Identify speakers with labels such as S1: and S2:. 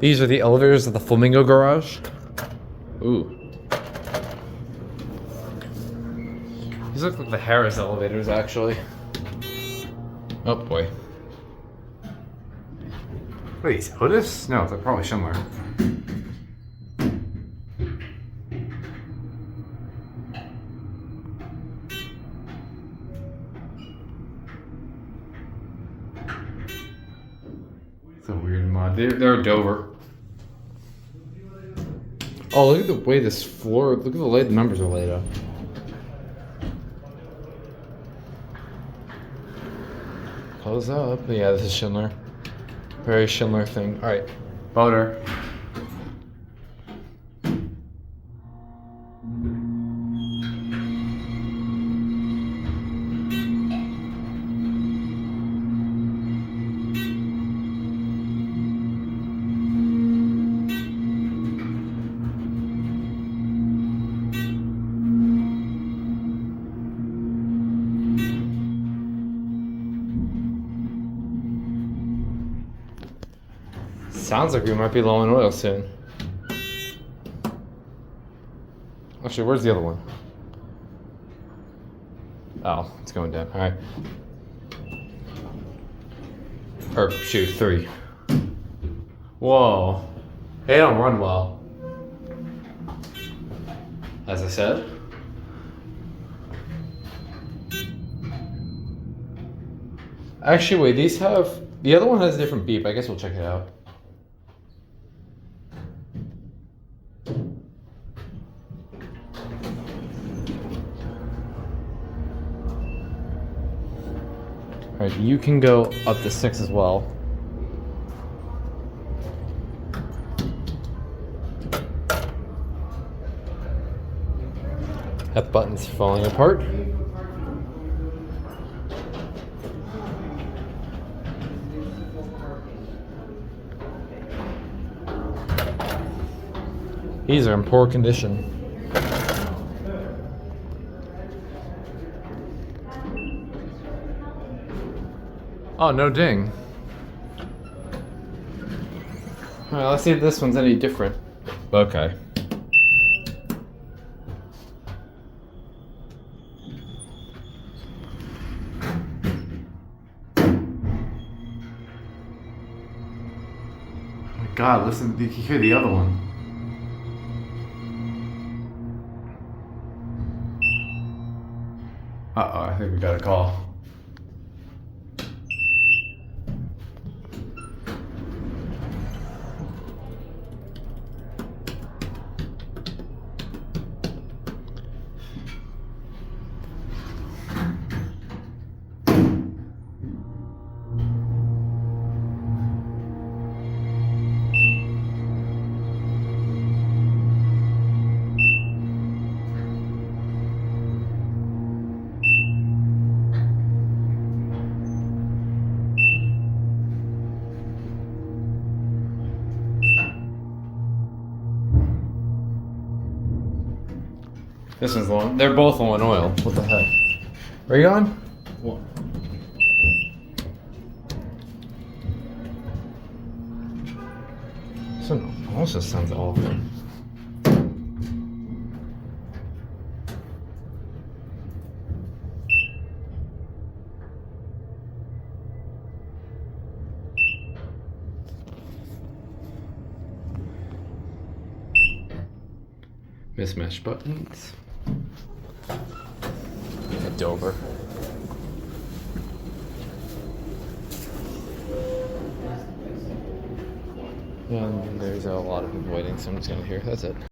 S1: These are the elevators of the Flamingo garage. Ooh. These look like the Harrah's elevators, actually. Oh boy. What are these, Hoodis? No, they're probably Schindler. It's a weird mod. They're Dover. Oh, look at the way this floor, look at the way the numbers are laid out. Close up. Yeah, this is Schindler. Very Schindler thing. Alright. Motor. Sounds like we might be low on oil soon. Actually, where's the other one? Oh, it's going down. All right. Or shoot, 3. Whoa. They don't run well. As I said. Actually, wait, these have... The other one has a different beep. I guess we'll check it out. Alright, you can go up to 6 as well. That button's falling apart. These are in poor condition. Oh, no ding. Alright, let's see if this one's any different. Okay. Oh my god, listen, you can hear the other one. Uh-oh, I think we got a call. This one's low. They're both low on oil. What the heck? Are you on? What? This one also sounds awful. Mismatched buttons. Dover. And there's a lot of people waiting, so I'm just gonna hear. That's it.